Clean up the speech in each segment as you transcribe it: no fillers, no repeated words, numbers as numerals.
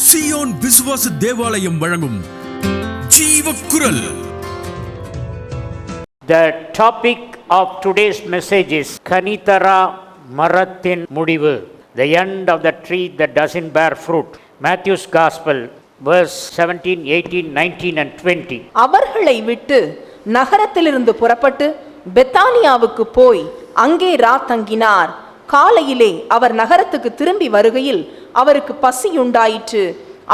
Zion விசுவாச தேவாலயம் வழங்கும் ஜீவக்குரல். The topic of today's message is கனிதரா மரத்தின் முடிவு, the end of the tree that doesn't bear fruit. Matthew's Gospel, verse 17, 18, 19 and 20. அவர்களை விட்டு நகரத்திலிருந்து புறப்பட்டு பெத்தானியாவுக்கு போய் அங்கே தங்கினார். காலையிலே அவர் நகரத்துக்கு திரும்பி வருகையில் அவருக்கு பசியுண்டாயிற்று.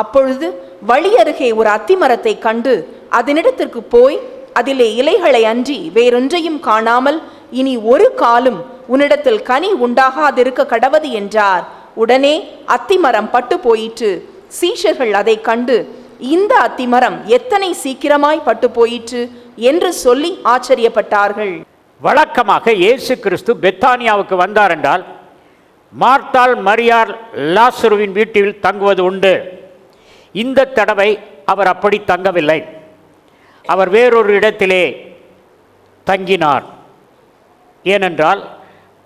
அப்பொழுது வழியருகே ஒரு அத்திமரத்தை கண்டு அதனிடத்திற்கு போய் அதிலே இலைகளை அன்றி வேறொன்றையும் காணாமல், இனி ஒரு காலும் உன்னிடத்தில் கனி உண்டாகாதிருக்க கடவது என்றார். உடனே அத்திமரம் பட்டு போயிற்று. சீஷர்கள் அதை கண்டு, இந்த அத்திமரம் எத்தனை சீக்கிரமாய் பட்டு போயிற்று என்று சொல்லி ஆச்சரியப்பட்டார்கள். வழக்கமாக இயேசு கிறிஸ்து பெத்தானியாவுக்கு வந்தார் என்றால் மார்த்தாள், மரியாள், லாசருவின் வீட்டில் தங்குவது உண்டு. இந்த தடவை அவர் அப்படி தங்கவில்லை. அவர் வேறொரு இடத்திலே தங்கினார். ஏனென்றால்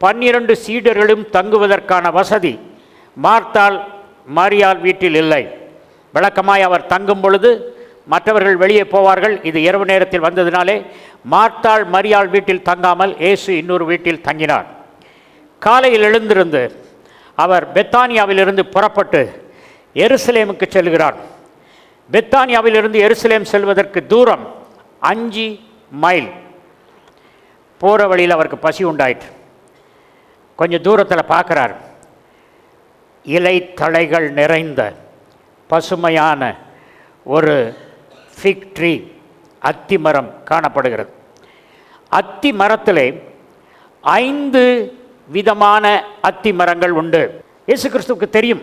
12 சீடர்களும் தங்குவதற்கான வசதி மார்த்தாள், மரியாள் வீட்டில் இல்லை. வழக்கமாய் அவர் தங்கும் பொழுது மற்றவர்கள் வெளியே போவார்கள். இது இரவு நேரத்தில் வந்ததினாலே மார்த்தாள், மரியாள் வீட்டில் தங்காமல் இயேசு இன்னொரு வீட்டில் தங்கினார். காலையில் எழுந்திருந்து அவர் பெத்தானியாவிலிருந்து புறப்பட்டு எருசலேமுக்கு செல்கிறார். பெத்தானியாவிலிருந்து எருசலேம் செல்வதற்கு தூரம் 5 மைல். போகிற வழியில் அவருக்கு பசி உண்டாயிற்று. கொஞ்சம் தூரத்தில் பார்க்குறார், இலை தழைகள் நிறைந்த பசுமையான ஒரு ஃபிக் ட்ரீ, அத்தி மரம் காணப்படுகிறது. அத்தி மரத்திலே 5 விதமான அத்தி மரங்கள் உண்டு. இயேசு கிறிஸ்துவுக்கு தெரியும்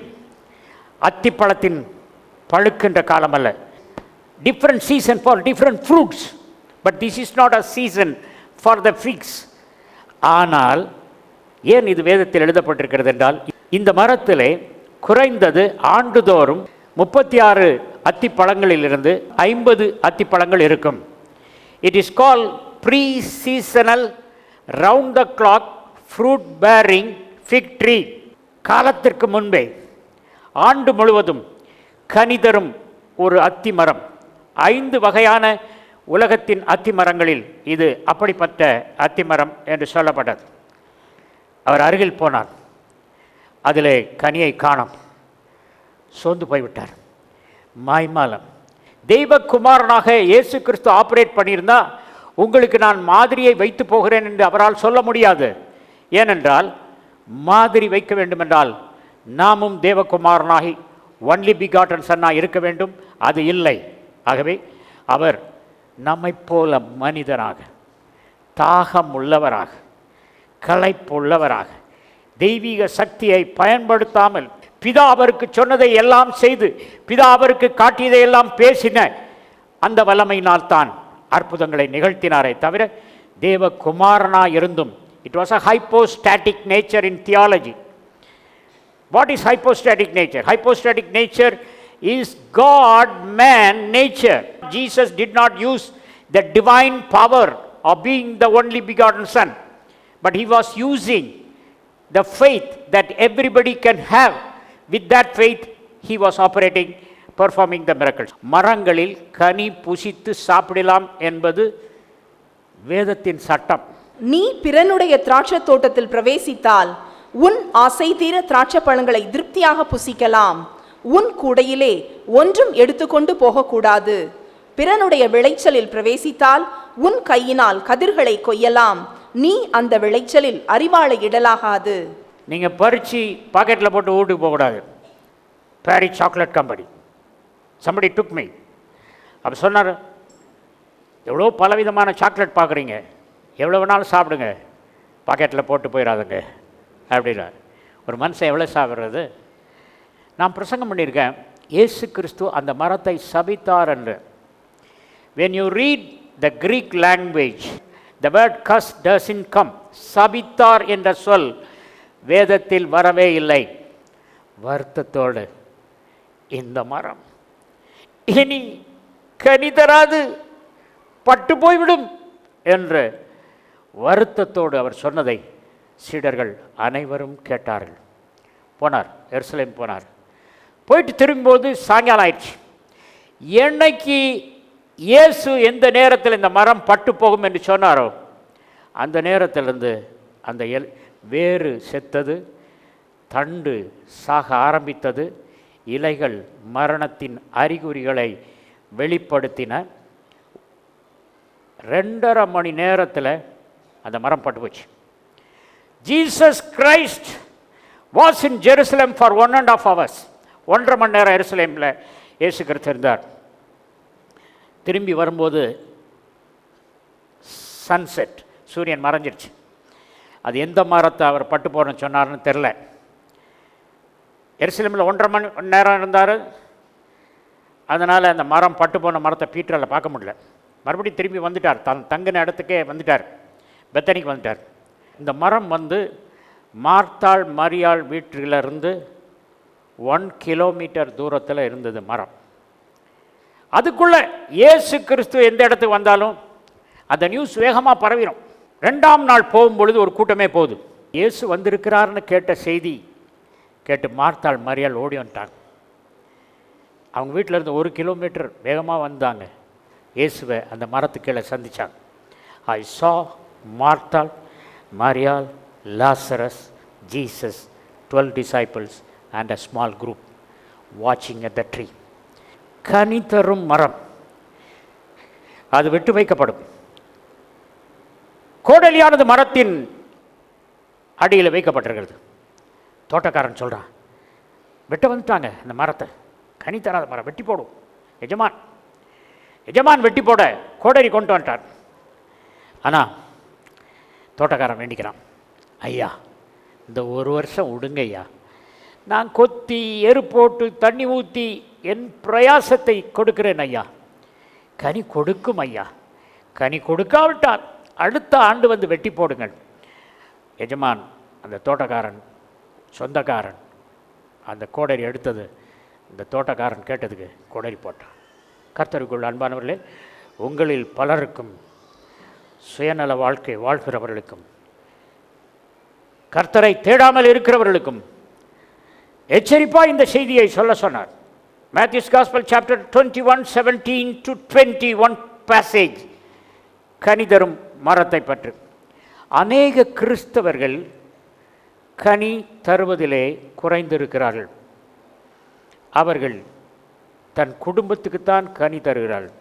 அத்திப்பழத்தின் பழுக்கின்ற காலம் அல்ல. Different season for different fruits, but this is not a season for the fix. ஆனால் ஏன் இது வேதத்தில் எழுதப்பட்டிருக்கிறது என்றால், இந்த மரத்திலே குறைந்தது ஆண்டுதோறும் 36 அத்திப்பழங்களிலிருந்து 50 அத்திப்பழங்கள் இருக்கும். It is call pre seasonal round the clock fruit bearing fig tree. காலத்திற்கு முன்பே ஆண்டு முழுவதும் கனிதரும் ஒரு அத்தி மரம். 5 வகையான உலகத்தின் அத்தி மரங்களில் இது அப்படிப்பட்ட அத்தி மரம் என்று சொல்லப்பட்டது. அவர் அருகில் போனார். அதிலே கனியை காணோம். சோர்ந்து போய்விட்டார். மாய்மாலம். தெய்வகுமாரனாக இயேசு கிறிஸ்து ஆப்ரேட் பண்ணியிருந்தா உங்களுக்கு நான் மாதிரியை வைத்து போகிறேன் என்று அவரால் சொல்ல முடியாது. ஏனென்றால் மாதிரி வைக்க வேண்டுமென்றால் நாமும் தேவகுமாரனாகி ஒன்லி பிகாட்டன் சன்னாக இருக்க வேண்டும். அது இல்லை. ஆகவே அவர் நம்மை போல மனிதராக, தாகம் உள்ளவராக, களைப்புள்ளவராக, தெய்வீக சக்தியை பயன்படுத்தாமல் பிதா அவருக்கு சொன்னதை எல்லாம் செய்து, பிதா அவருக்கு காட்டியதை எல்லாம் பேசின அந்த வல்லமையினால் தான் அற்புதங்களை நிகழ்த்தினாரே தவிர தேவகுமாரனாக இருந்தும் it was a hypostatic nature in theology. What is hypostatic nature? Hypostatic nature is God man nature. Jesus did not use the divine power of being the only begotten son, but he was using the faith that everybody can have. With that faith he was operating, performing the miracles. மரங்களில் கனி புசித்து சாப்பிடலாம் என்பது வேதத்தின் சட்டம். நீ பிறனுடைய திராட்சை தோட்டத்தில் பிரவேசித்தால் உன் ஆசை தீர திராட்சை பழங்களை திருப்தியாக புசிக்கலாம். உன் கூடையிலே ஒன்றும் எடுத்துக்கொண்டு போகக்கூடாது. பிறனுடைய விளைச்சலில் பிரவேசித்தால் உன் கையினால் கதிர்களை கொய்யலாம். நீ அந்த விளைச்சலில் அறிவாளை இடலாகாது. நீங்கள் பறித்து பாக்கெட்டில் போட்டு வீட்டுக்கு போகக்கூடாது. Paris chocolate company somebody took me. அப்போ சொன்னார், எவ்வளோ பலவிதமான சாக்லேட் பார்க்குறீங்க, எவ்வளோ வேணாலும் சாப்பிடுங்க, பாக்கெட்டில் போட்டு போயிடாதுங்க அப்படின்னா. ஒரு மனுஷன் எவ்வளோ சாப்பிட்றது? நான் பிரசங்கம் பண்ணியிருக்கேன், இயேசு கிறிஸ்து அந்த மரத்தை சபித்தார் என்று. when you read the Greek language, the word curse doesn't come. சபித்தார் என்ற சொல் வேதத்தில் வரவே இல்லை. வருத்தத்தோடு இந்த மரம் இனி கனி தராது, பட்டு போய்விடும் என்று வருத்தத்தோடு அவர் சொன்னதை சீடர்கள் அனைவரும் கேட்டார்கள். போனார், எருசலேம் போனார். போயிட்டு திரும்பும்போது சாயங்காலம் ஆயிடுச்சு. என்னைக்கு இயேசு எந்த நேரத்தில் இந்த மரம் பட்டு போகும் என்று சொன்னாரோ அந்த நேரத்திலிருந்து அந்த வேறு செத்தது, தண்டு சாக ஆரம்பித்தது, இலைகள் மரணத்தின் அறிகுறிகளை வெளிப்படுத்தின. 2.5 மணி நேரத்தில் அந்த மரம் பட்டு போச்சு. Jesus Christ was in Jerusalem for 1.5 hours. 1.5 மணி நேரம் எருசலேமில் இயேசு கிறிஸ்து இருந்தார். திரும்பி வரும்போது சன்செட், சூரியன் மறைஞ்சிருச்சு. அது எந்த மரத்தை அவர் பட்டு போறன்னு சொன்னார்னு தெரில. எருசலேமில் 1.5 மணி நேரம் இருந்தார். அதனால் அந்த மரம் பட்டு போன மரத்தை பீட்டரில் பார்க்க முடியல. மறுபடியும் திரும்பி வந்துட்டார், தங்கின இடத்துக்கே வந்துட்டார், பெத்தனிக்கு வந்துட்டார். இந்த மரம் மார்த்தாள் மரியாள் வீட்டிலிருந்து 1 கிலோமீட்டர் தூரத்தில் இருந்தது மரம். அதுக்குள்ளே இயேசு கிறிஸ்து எந்த இடத்துக்கு வந்தாலும் அந்த நியூஸ் வேகமாக பரவிடும். 2ஆம் நாள் போகும்பொழுது ஒரு கூட்டமே போகுது. இயேசு வந்திருக்கிறார்னு கேட்ட செய்தி கேட்டு மார்த்தாள் மரியாள் ஓடி வந்துட்டாங்க. அவங்க வீட்டில் இருந்து 1 கிலோமீட்டர் வேகமாக வந்தாங்க. இயேசுவை அந்த மரத்துக்கு கீழே சந்தித்தாங்க. ஐ saw மார்த்தாள், மரியாள், Lazarus, Jesus, 12 disciples and a small group watching at the tree. கனி தரும் மரம் அது விட்டு வைக்கப்படும். கோடலியானது மரத்தின் அடியில் வைக்கப்பட்டிருக்கிறது. தோட்டக்காரன் சொல்கிறான், வெட்ட வந்துட்டாங்க இந்த மரத்தை, கனி தராத மரம், வெட்டி போடும். எஜமான் வெட்டி போட கோடரி கொண்டு வந்துட்டார். ஆனால் தோட்டக்காரன் வேண்டிக்கிறான், ஐயா இந்த 1 வருஷம் விடுங்க ஐயா, நான் கொத்தி எரு போட்டு தண்ணி ஊற்றி என் பிரயாசத்தை கொடுக்கிறேன் ஐயா, கனி கொடுக்கும் ஐயா, கனி கொடுக்காவிட்டால் அடுத்த ஆண்டு வந்து வெட்டி போடுங்கள். எஜமான் அந்த தோட்டக்காரன் சொந்தக்காரன் அந்த கோடரி எடுத்தது இந்த தோட்டக்காரன் கேட்டதுக்கு கோடரி போட்டான். கர்த்தருக்குள் அன்பானவர்களே, உங்களில் பலருக்கும் சுயநல வாழ்க்கை வாழ்கிறவர்களுக்கும் கர்த்தரை தேடாமல் இருக்கிறவர்களுக்கும் எச்சரிப்பாக இந்த செய்தியை சொல்ல சொன்னார். Matthew's Gospel chapter 21:17-21 passage கனி தரும் மரத்தை பற்றி. அநேக கிறிஸ்தவர்கள் கனி தருவதிலே குறைந்திருக்கிறார்கள். அவர்கள் தன் குடும்பத்துக்குத்தான் கனி தருகிறார்கள்.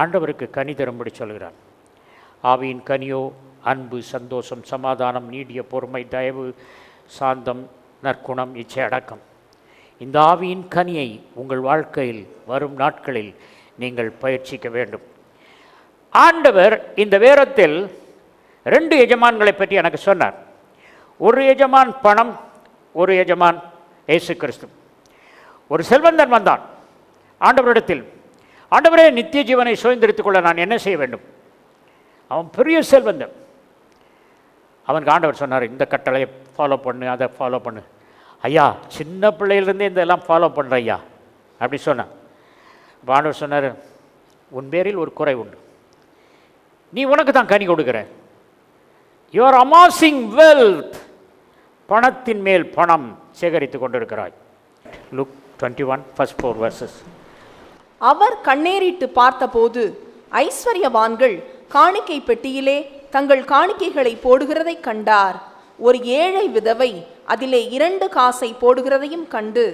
ஆண்டவருக்கு கனி தரும்படி சொல்கிறார். ஆவியின் கனியோ அன்பு, சந்தோஷம், சமாதானம், நீடிய பொறுமை, தயவு, சாந்தம், நற்குணம், இச்சை அடக்கம். இந்த ஆவியின் கனியை உங்கள் வாழ்க்கையில் வரும் நாட்களில் நீங்கள் பயிற்சிக்க வேண்டும். ஆண்டவர் இந்த வேதத்தில் 2 எஜமான்களை பற்றி எனக்கு சொன்னார். ஒரு எஜமான் பணம், ஒரு எஜமான் இயேசு கிறிஸ்து. ஒரு செல்வந்தன் வந்தான் ஆண்டவரிடத்தில், ஆண்டவரே நித்திய ஜீவனை சுதந்திரித்துக் கொள்ள நான் என்ன செய்ய வேண்டும்? அவன் பெரிய செல்வந்தன். அவனுக்கு ஆண்டவர் சொன்னார், இந்த கட்டளையை ஃபாலோ பண்ணு, அதை ஃபாலோ பண்ணு. ஐயா சின்ன பிள்ளையிலேருந்தே இதெல்லாம் ஃபாலோ பண்ணுற ஐயா அப்படி சொன்னான். இப்போ ஆண்டவர் சொன்னார், உன் பேரில் ஒரு குறை உண்டு, நீ உனக்கு தான் கனி கொடுக்குற. யூ ஆர் அமாசிங் வெல்த், பணத்தின் மேல் பணம் சேகரித்து கொண்டிருக்கிறாய். Look 21 first 4 verses. அவர் கண்ணேறிட்டு பார்த்தபோது ஐஸ்வர்யவான்கள் காணிக்கை பெட்டியிலே தங்கள் காணிக்கைகளை போடுகிறதை கண்டார். ஒரு ஏழை விதவை அதிலே 2 காசை போடுகிறதையும் கண்டு,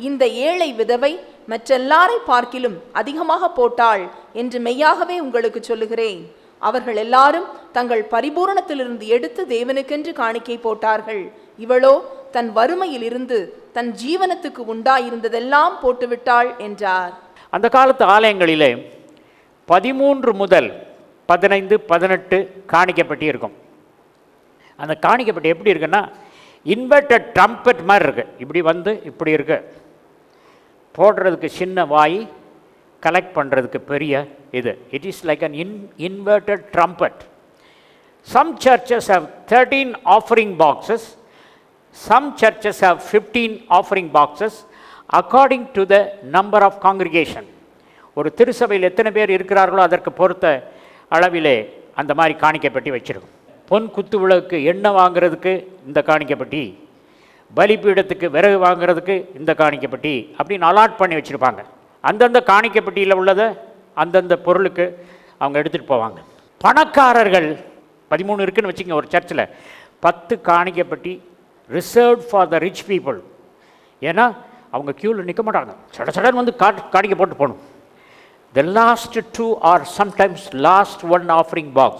இந்த ஏழை விதவை மற்றெல்லாரை பார்க்கிலும் அதிகமாக போட்டாள் என்று மெய்யாகவே உங்களுக்கு சொல்லுகிறேன். அவர்கள் எல்லாரும் தங்கள் பரிபூரணத்திலிருந்து எடுத்து தேவனுக்கென்று காணிக்கை போட்டார்கள். இவளோ தன் வறுமையில் இருந்து தன் ஜீவனத்துக்கு உண்டாயிருந்ததெல்லாம் போட்டுவிட்டாள் என்றார். அந்த காலத்து ஆலயங்களிலே 13 முதல் 15, 18 காணிக்கப்பட்டி இருக்கும். அந்த காணிக்கப்பட்டி எப்படி இருக்குன்னா, இன்வெர்டட் ட்ரம்பட் மாதிரி இருக்கு. இப்படி வந்து இப்படி இருக்கு. போடுறதுக்கு சின்ன வாய், கலெக்ட் பண்ணுறதுக்கு பெரிய இது. It is like an inverted trumpet. Some churches have 13 offering boxes, some churches have 15 offering boxes according to the number of congregation. ஒரு திருச்சபையில் எத்தனை பேர் இருக்கிறார்களோ அதற்கு பொறுத்த அளவிலே அந்த மாதிரி காணிக்கப்பட்டி வச்சிருக்கும். பொன் குத்து விளக்கு எண்ணெய் வாங்கிறதுக்கு இந்த காணிக்கப்பட்டி, பலிபீடத்துக்கு விறகு வாங்குறதுக்கு இந்த காணிக்கப்பட்டி அப்படின்னு அலாட் பண்ணி வச்சுருப்பாங்க. அந்தந்த காணிக்கப்பட்டியில் உள்ளதை அந்தந்த பொருளுக்கு அவங்க எடுத்துகிட்டு போவாங்க. பணக்காரர்கள் 13 இருக்குன்னு வச்சுக்கோங்க. ஒரு சர்ச்சில் 10 காணிக்கப்பட்டி reserve for the rich people. ஏன்னா அவங்க க்யூவில் நிற்க மாட்டாங்க, சடன்னு வந்து காணிக்க போட்டு போகணும். The last 2 or sometimes last 1 offering box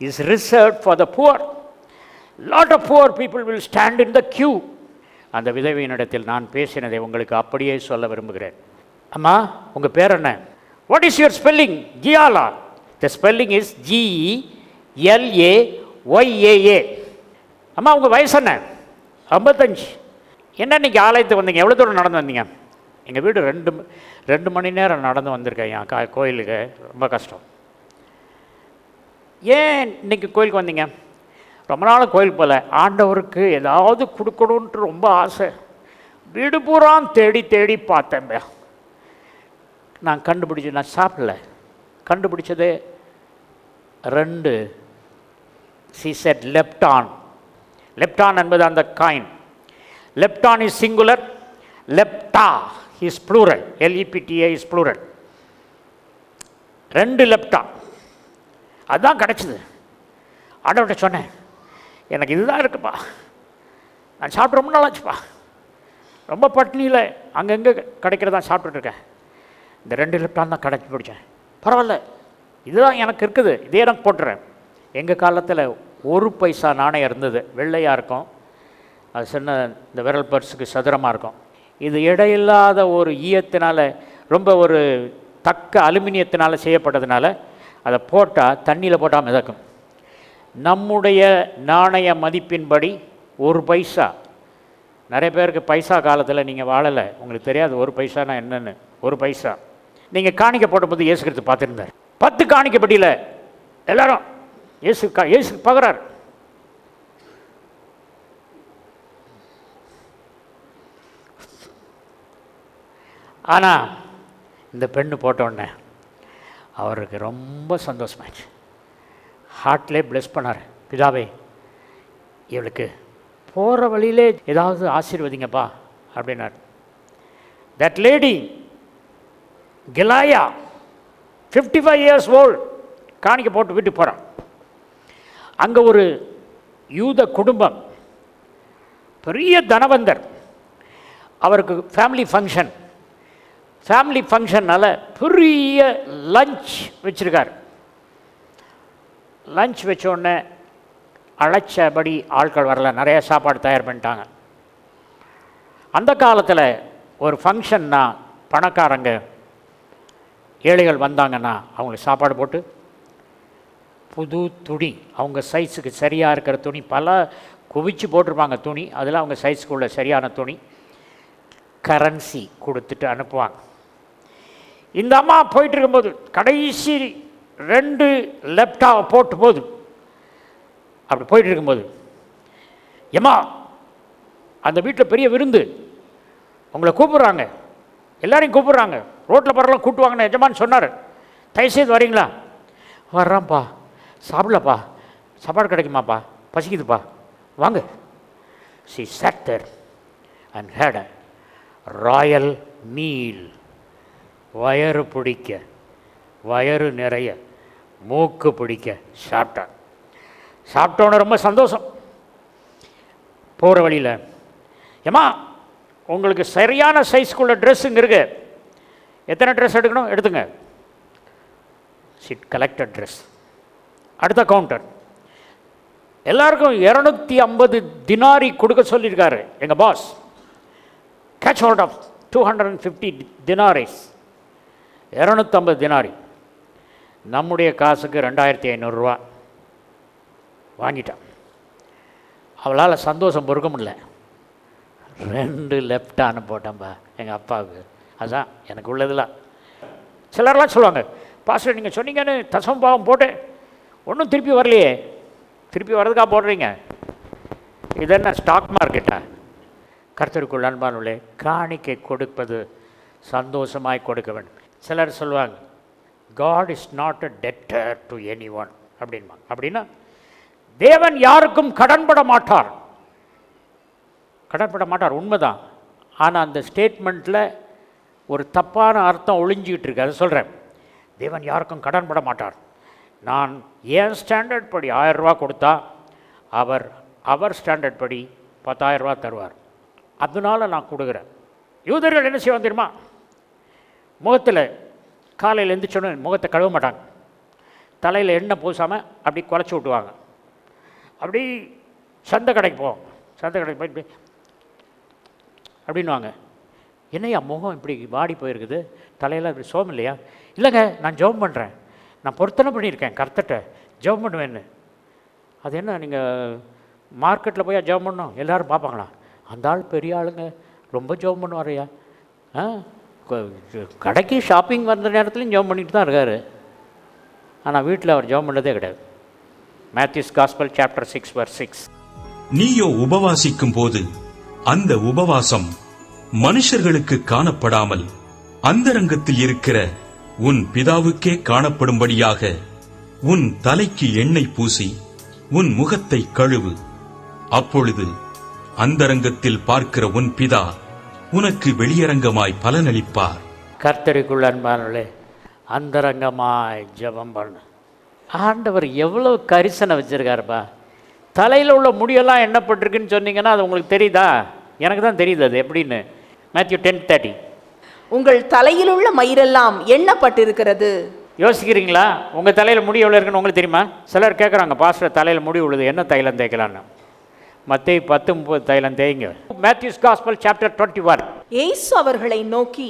is reserved for the poor. Lot of poor people will stand in the queue. அந்த விதவையினிடத்தில் நான் பேசினதை உங்களுக்கு அப்படியே சொல்ல விரும்புகிறேன். அம்மா, உங்கள் பேர் என்ன? What is your spelling? Giala. The spelling is G-E-L-A-Y-A-A. அம்மா, உங்கள் வயசு என்ன? 55. என்ன இன்றைக்கி ஆலயத்துக்கு வந்தீங்க? எவ்வளோ தூரம் நடந்து வந்தீங்க? எங்கள் வீடு 2 மணி நேரம் நடந்து வந்திருக்கேன் என் கோயிலுக்கு. ரொம்ப கஷ்டம். ஏன் இன்றைக்கி கோயிலுக்கு வந்தீங்க? ரொம்ப நாள் கோயிலுக்கு போகல, ஆண்டவருக்கு ஏதாவது கொடுக்கணுன்ட்டு ரொம்ப ஆசை. வீடு பூரா தேடி தேடி பார்த்தேன். நான் நான் சாப்பிடல. கண்டுபிடிச்சதே 2. she said lepton. lepton என்பது அந்த coin. lepton is singular, lepta is plural. L-E-P-T-A is plural. 2 lepton. அதுதான் கிடச்சிது. ஆண்டவர்கிட்ட சொன்னேன், எனக்கு இதுதான் இருக்குப்பா, நான் சாப்பிட்டு ரொம்ப நாள் ஆச்சுப்பா, ரொம்ப பட்னியில் அங்கங்கே கிடைக்கிறதான் சாப்பிட்டுருக்கேன். இந்த 2 லிப்டான் தான் கடைச்சி பிடிச்சேன். பரவாயில்ல, இதுதான் எனக்கு இருக்குது, இதே எனக்கு போட்டுறேன். எங்கள் காலத்தில் 1 பைசா நாணயம் இருந்தது, வெள்ளையாக இருக்கும். அது சின்ன இந்த விரல் பர்ஸுக்கு சதுரமாக இருக்கும். இது எடையில்லாத ஒரு ஈயத்தினால், ரொம்ப ஒரு தக்க அலுமினியத்தினால் செய்யப்பட்டதுனால அதை போட்டால் தண்ணியில் போட்டால் மிதக்கும். நம்முடைய நாணய மதிப்பின்படி 1 பைசா. நிறைய பேருக்கு பைசா காலத்தில் நீங்கள் வாழலை, உங்களுக்கு தெரியாது 1 பைசானா என்னென்னு. 1 பைசா நீங்கள் காணிக்க போடும்போது இயேசு கிறிஸ்து பார்த்துருந்தார். 10 காணிக்கப்பட்டியில் எல்லாரும் இயேசு பார்க்குறார். ஆனால் இந்த பெண்ணு போட்டோடனே அவருக்கு ரொம்ப சந்தோஷமாச்சு. ஹார்ட்லே பிளஸ் பண்ணார். பிதாவே, இவளுக்கு போகிற வழியிலே ஏதாவது ஆசீர்வதிங்கப்பா அப்படின்னார். தட் லேடி கிலாயா 55 years old காணிக்க போட்டு வீட்டுக்கு போகிறான். அங்கே ஒரு யூத குடும்பம், பெரிய தனவந்தர், அவருக்கு ஃபேமிலி ஃபங்க்ஷன்னால் பெரிய லஞ்ச் வச்சுருக்கார். லஞ்ச் வச்சோடனே அழைச்சபடி ஆட்கள் வரல, நிறைய சாப்பாடு தயார் பண்ணிட்டாங்க. அந்த காலத்தில் ஒரு ஃபங்க்ஷன்னா பணக்காரங்க ஏழைகள் வந்தாங்கன்னா அவங்களுக்கு சாப்பாடு போட்டு புது துணி, அவங்க சைஸுக்கு சரியாக இருக்கிற துணி, பல குவிச்சு போட்டிருப்பாங்க துணி, அதில் அவங்க சைஸுக்கு உள்ள சரியான துணி, கரன்சி கொடுத்துட்டு அனுப்புவாங்க. இந்த அம்மா போயிட்டு இருக்கும்போது கடைசி 2 லேப்டாப்பை போட்டு போகுது. அப்படி போயிட்டு இருக்கும்போது, ஏம்மா, அந்த வீட்டில் பெரிய விருந்து, உங்களை கூப்பிட்றாங்க, எல்லாரையும் கூப்பிட்றாங்க, ரோட்டில் பரவாயில்ல கூப்பிட்டுவாங்கன்னு எஜமான்னு சொன்னார், தயவுசெய்து வரீங்களா? வர்றேன்ப்பா, சாப்பிடலப்பா, சாப்பாடு கிடைக்குமாப்பா, பசிக்குதுப்பா, வாங்க. she sat there and had a royal meal. வயறு பிடிக்க, வயறு நிறைய, மூக்கு பிடிக்க சாப்பிட்டான். சாப்பிட்டோன்னு ரொம்ப சந்தோஷம். போகிற வழியில், ஏம்மா, உங்களுக்கு சரியான சைஸ்க்குள்ள ட்ரெஸ்ஸுங்க இருக்கு, எத்தனை ட்ரெஸ் எடுக்கணும் எடுத்துங்க. சிட் கலெக்டட் ட்ரெஸ். அடுத்த கவுண்டர், எல்லாருக்கும் 250 தினாரி கொடுக்க சொல்லியிருக்காரு எங்கள் பாஸ். கேட்ச் ஹோல்ட் ஆஃப் 250 தினாரிஸ். 250 தினாரி நம்முடைய காசுக்கு 2500 ரூபா வாங்கிட்டான். அவளால் சந்தோஷம் பொறுக்க முடியல. 2 லெஃப்டானு போட்டேன்பா எங்கள் அப்பாவுக்கு. அதுதான் எனக்கு உள்ளதெல்லாம். சிலர்லாம் சொல்லுவாங்க, பாஸ்டர் நீங்கள் சொன்னீங்கன்னு தசம பாவம் போட்டு ஒன்றும் திருப்பி வரலையே, திருப்பி வர்றதுக்காக போடுறீங்க, இது என்ன ஸ்டாக் மார்க்கெட்டா? கர்த்தருக்குள் அன்பானுள்ளே, காணிக்கை கொடுப்பது சந்தோஷமாய் கொடுக்க வேண்டும். சிலர் சொல்லுவாங்க, God is not a debtor to any one அப்படின்பாங்க. அப்படின்னா தேவன் யாருக்கும் கடன்பட மாட்டார். கடன்பட மாட்டார், உண்மைதான். ஆனால் அந்த ஸ்டேட்மெண்ட்டில் ஒரு தப்பான அர்த்தம் ஒளிஞ்சிக்கிட்டு இருக்கு. அதை சொல்கிறேன். தேவன் யாருக்கும் கடன்பட மாட்டார். நான் என் ஸ்டாண்டர்ட் படி 1000 ரூபா கொடுத்தா அவர் ஸ்டாண்டர்ட் படி 10,000 ரூபா தருவார். அதனால நான் கொடுக்குறேன். யூதர்கள் என்ன செய்வாங்க தெரியுமா? முகத்தில் காலையில் எழுந்திரிச்சோன்னு முகத்தை கழுவ மாட்டாங்க. தலையில் எண்ணெய் பூசாமல் அப்படி குறைச்சி விட்டுவாங்க. அப்படி சந்தை கடைக்கு போவோம். சந்தை கடைக்கு போய் அப்படின்வாங்க. என்னையா முகம் இப்படி வாடி போயிருக்குது, தலையெல்லாம் இப்படி சோகம் இல்லையா? இல்லைங்க, நான் ஜெபம் பண்ணுறேன், நான் பொருத்தனை பண்ணியிருக்கேன் கர்த்தர்ட்ட, ஜெபம் பண்ணுவேன்னு. அது என்ன, நீங்கள் மார்க்கெட்டில் போய் ஜெபம் பண்ணணும், எல்லோரும் பார்ப்பாங்களா? அந்த ஆள் பெரிய ஆளுங்க, ரொம்ப ஜெபம் பண்ணுவாரையா? கடைக்கு ஷாப்பிங் வந்த நேரத்துலையும் ஜெபம் பண்ணிட்டு தான் இருக்கார். ஆனால் வீட்டில் அவர் ஜெபம் பண்ணதே கிடையாது. Matthew's gospel chapter 6:6. நீயோ உபவாசிக்கும் போது அந்த உபவாசம் மனுஷர்களுக்கு காணப்படாமல் அந்தரங்கத்தில் இருக்கிற உன் பிதாவுக்கே காணப்படும்படியாக உன் தலைக்கு எண்ணெய் பூசி உன் முகத்தை கழுவு. அப்பொழுது அந்தரங்கத்தில் பார்க்கிற உன் பிதா உனக்கு வெளியரங்கமாய் பலனளிப்பார். கர்த்தருக்குள் அன்பானவர்களே, அந்தரங்கமாய் ஜெபம் பண்ணு. ஆண்டவர் எவ்வளவு கரிசனை வச்சிருக்காருப்பா. தலையில் உள்ள முடியெல்லாம் எண்ணப்பட்டிருக்குன்னு சொன்னீங்கன்னா அது உங்களுக்கு தெரியுதா? எனக்கு தான் தெரியுது அது எப்படின்னு. மேத்யூ 10:30. உங்கள் தலையில் உள்ள மயிரெல்லாம் எண்ணப்பட்டிருக்கிறது. யோசிக்கிறீங்களா? உங்கள் தலையில் முடி எவ்வளோ இருக்குன்னு உங்களுக்கு தெரியுமா? சிலர் கேட்குறாங்க, பாஸ்டர் தலையில் முடி உழுது, என்ன தைலம் தேய்க்கலான்னு. மத்தேயு 10:30 தைலம் தேய்ங்க. Matthews gospel chapter 21. இயேசு அவர்களை நோக்கி,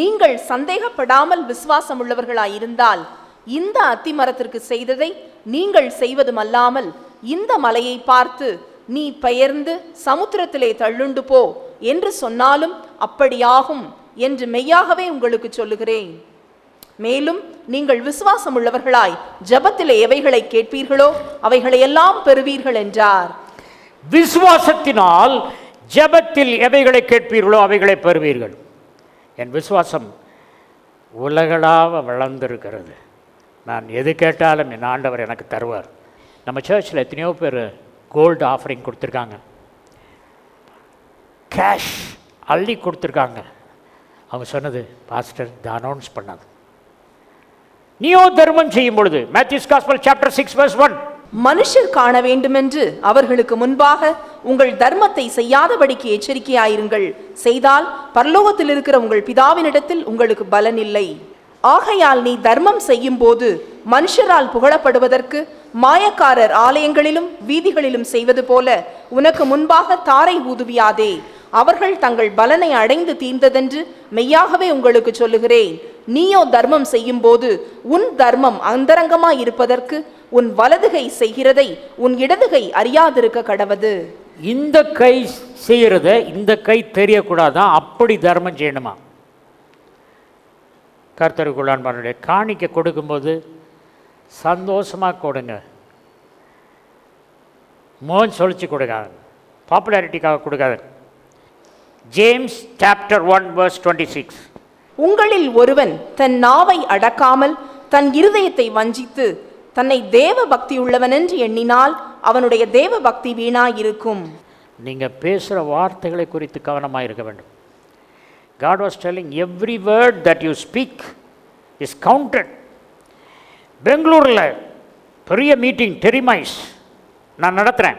நீங்கள் சந்தேகப்படாமல் விசுவாசம் உள்ளவர்களாயிருந்தால் இந்த அத்திமரத்திற்கு செய்ததை நீங்கள் செய்வதுமல்லாமல் இந்த மலையை பார்த்து நீ பெயர்ந்து சமுத்திரத்திலே தள்ளுண்டு போ என்று சொன்னாலும் அப்படியாகும் என்று மெய்யாகவே உங்களுக்கு சொல்லுகிறேன். மேலும் நீங்கள் விசுவாசம் உள்ளவர்களாய் ஜெபத்திலே எவைகளை கேட்பீர்களோ அவைகளை எல்லாம் பெறுவீர்கள் என்றார். விசுவாசத்தினால் ஜெபத்தில் எவைகளை கேட்பீர்களோ அவைகளை பெறுவீர்கள். என் விசுவாசம் உலகளாவ வளர்ந்திருக்கிறது. நான் எது கேட்டாலும் என் ஆண்டவர் எனக்கு தருவார். நம்ம சர்ச்சில் எத்தனையோ பேர் கோல்டு ஆஃபரிங் கொடுத்துருக்காங்க, கேஷ் அள்ளி கொடுத்துருக்காங்க. அவங்க சொன்னது, பாஸ்டர் இதை அனௌன்ஸ் பண்ணாது. நீயோ தர்மம் செய்யும் பொழுது, மேத்யூஸ் காஸ்பல் சாப்டர் 6:1, மனுஷர் காண வேண்டுமென்று அவர்களுக்கு முன்பாக உங்கள் தர்மத்தை செய்யாதபடிக்கு எச்சரிக்கையாயிருங்கள். செய்தால் பரலோகத்தில் இருக்கிற உங்கள் பிதாவினிடத்தில் உங்களுக்கு பலன் இல்லை. ஆகையால் நீ தர்மம் செய்யும் போது மனுஷரால் புகழப்படுவதற்கு மாயக்காரர் ஆலயங்களிலும் வீதிகளிலும் செய்வது போல உனக்கு முன்பாக தாரை ஊதுவியாதே. அவர்கள் தங்கள் பலனை அடைந்து தீர்ந்ததென்று மெய்யாகவே உங்களுக்கு சொல்லுகிறேன். நீயோ தர்மம் செய்யும் போது உன் தர்மம் அந்தரங்கமாய் இருப்பதற்கு உன் வலதுகை செய்கிறதை உன் இடதுகை அறியாதிருக்க கடவது. இந்த கை செய்கிறத இந்த கை தெரியக்கூடாதான், அப்படி தர்மம் செய்யணுமா? கர்த்தருக்குள்ளான்பாருடைய காணிக்கை கொடுக்கும்போது சந்தோஷமாக கொடுங்க, மோன் சொல்லிச்சு கொடுக்காது, பாப்புலாரிட்டிக்காக கொடுக்காது. James chapter 1:26. உங்களில் ஒருவன் தன் நாவை அடக்காமல் தன் இருதயத்தை வஞ்சித்து தன்னை தேவ பக்தி உள்ளவன் என்று எண்ணினால் அவனுடைய தேவ பக்தி வீணாயிருக்கும். நீங்கள் பேசுகிற வார்த்தைகளை குறித்து கவனமாக இருக்க வேண்டும். God was telling every word that you speak is counted. பெங்களூரில் பெரிய மீட்டிங் டெரிமைஸ் நான் நடத்துகிறேன்.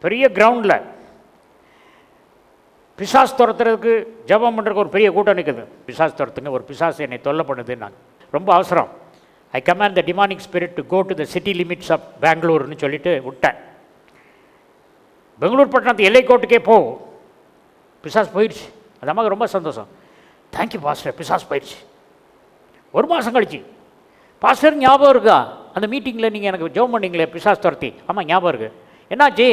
பெரிய கிரவுண்டில் பிசாஸ் துரத்துறதுக்கு ஜெபம் பண்ணுறதுக்கு ஒரு பெரிய கூட்டம் நிற்குது. பிசாஸ் துரத்துங்க, ஒரு பிசாஸ் என்னை தொல்லை பண்ணுது, நான் ரொம்ப அவசரம். I command the demonic spirit to go to the city limits of பெங்களூர்னு சொல்லிட்டு விட்டேன். பெங்களூர் பட்டணத்து எல்லை கோட்டுக்கே போ. பிசாஸ் போயிடுச்சு. அது அம்மாவுக்கு ரொம்ப சந்தோஷம். தேங்க்யூ பாஸ்டர், பிசாஸ் போயிடுச்சு. ஒரு மாதம் கழிச்சு, பாஸ்டர் ஞாபகம் இருக்கா அந்த மீட்டிங்கில் நீங்கள் எனக்கு ஜெபம் பண்ணிங்களே பிசாஸ் துரத்தி? ஆமாம் ஞாபகம் இருக்குது. என்னாச்சு?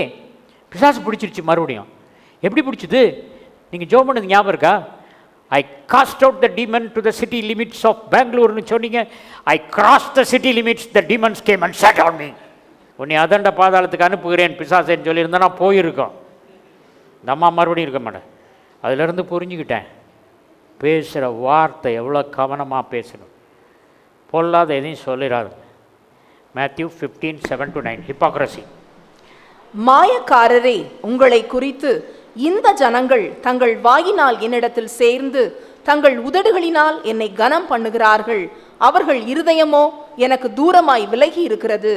பிசாஸ் பிடிச்சிருச்சு மறுபடியும். எப்படி பிடிச்சிது? நீங்கள் ஜெபம் பண்ணது ஞாபகம் இருக்கா? I cast out the demon to the city limits of பெங்களூர்னு சொன்னீங்க. I cross the city limits, the demons came and sat on me. உன்னை அதண்ட பாதாளத்துக்கு அனுப்புகிறேன் பிசாசேன்னு சொல்லியிருந்தேன்னா போயிருக்கோம். இந்த அம்மா மறுபடியும் இருக்க மாட்டேன். அதிலிருந்து புரிஞ்சுக்கிட்டேன், பேசுகிற வார்த்தை எவ்வளோ கவனமாக பேசணும். பொல்லாத எதையும் சொல்லிடாது. மேத்யூ 15:7-9. ஹிப்போக்ரசி. மாயக்காரரே, உங்களை குறித்து இந்த ஜனங்கள் தங்கள் வாயினால் என்னிடத்தில் சேர்ந்து தங்கள் உதடுகளினால் என்னை கனம் பண்ணுகிறார்கள், அவர்கள் இருதயமோ எனக்கு தூரமாய் விலகி இருக்கிறது.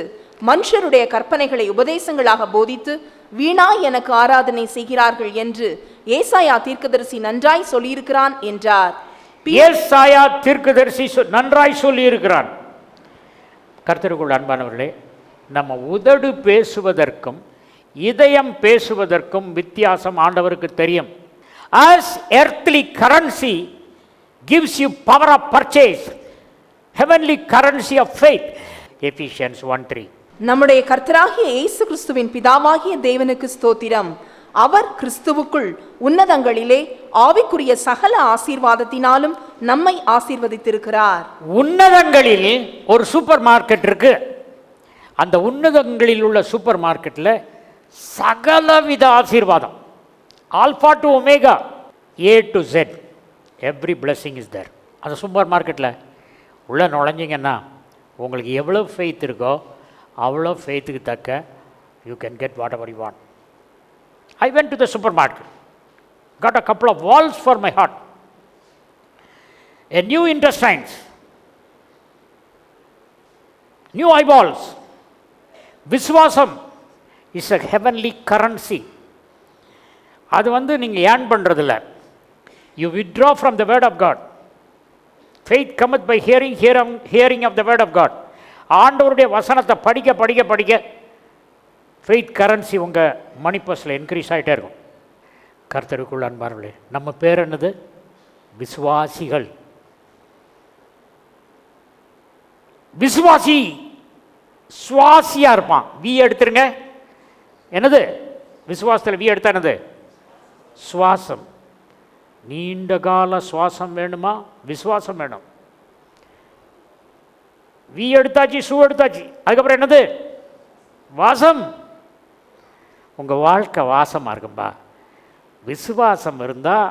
மனுஷருடைய கற்பனைகளை உபதேசங்களாக போதித்து வீணாய் எனக்கு ஆராதனை செய்கிறார்கள் என்று ஏசாயா தீர்க்கதரிசி நன்றாய் சொல்லியிருக்கிறான் என்றார். ஏசாயா தீர்க்கதரிசி நன்றாய் சொல்லியிருக்கிறான். கர்த்தருக்குள் அன்பானவர்களே, நம்ம உதடு பேசுவதற்கும் இதயம் பேசுவதற்கும் வித்தியாசம் ஆண்டவருக்கு தெரியும். As earthly currency gives you power of purchase, heavenly currency of faith. Ephesians 1:3. நம்முடைய கர்த்தராகிய இயேசு கிறிஸ்துவின் பிதாவாகிய தேவனுக்கு ஸ்தோத்திரம். அவர் கிறிஸ்துவுக்குள் உன்னதங்களிலே ஆவிக்குரிய சகல ஆசீர்வாதத்தினாலும் நம்மை ஆசீர்வதித்திருக்கிறார். உன்னதங்களில் ஒரு சூப்பர் மார்க்கெட் இருக்கு. அந்த உன்னதங்களில் உள்ள சூப்பர் மார்க்கெட்டில் சகலவித ஆசீர்வாதம், alpha to omega, A to Z, every blessing is there. அந்த சூப்பர் மார்க்கெட்டில் உள்ளே நுழைஞ்சிங்கன்னா உங்களுக்கு எவ்வளோ ஃபெய்த் இருக்கோ அவ்வளோ ஃபெய்த்துக்கு தக்க you can get what ever you want. I went to the supermarket, got a couple of walls for my heart, a new intestines, new eyeballs. விசுவாசம் is a heavenly currency. அது நீங்கள் ஏர்ன் பண்ணுறதில்ல. You withdraw from the word of God. Faith cometh by hearing, hearing of the word of God. ஆண்டவருடைய வசனத்தை படிக்க படிக்க படிக்க faith currency உங்கள் மணி பர்ஸில் இன்க்ரீஸ் ஆகிட்டே இருக்கும். கர்த்தருக்குள் அன்பார்களே, நம்ம பேர் என்னது? விசுவாசிகள். விசுவாசி சுவாசியாக இருப்பான். வி எடுத்துருங்க. என்னது? விசுவாசத்தில் வி எடுத்தா என்னது? சுவாசம். நீண்ட கால சுவாசம் வேணுமா? விசுவாசம் வேணும். வி எடுத்தாச்சு, சு எடுத்தாச்சு, அதுக்கப்புறம் என்னது? வாசம். உங்கள் வாழ்க்கை வாசமாக இருக்கும்பா. விசுவாசம் இருந்தால்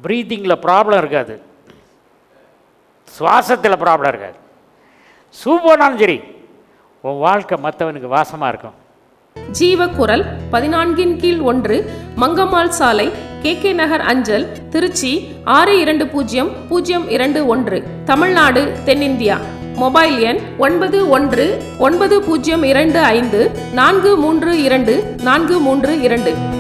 ப்ரீதிங்கில் ப்ராப்ளம் இருக்காது, சுவாசத்தில் ப்ராப்ளம் இருக்காது. சூ போனாலும் சரி உன் வாழ்க்கை மற்றவனுக்கு வாசமாக இருக்கும். ஜீவக்குரல் 14/1 மங்கம்மாள் சாலை, KK நகர் அஞ்சல், திருச்சி 620021, தமிழ்நாடு, தென்னிந்தியா. மொபைல் எண் 919025432432.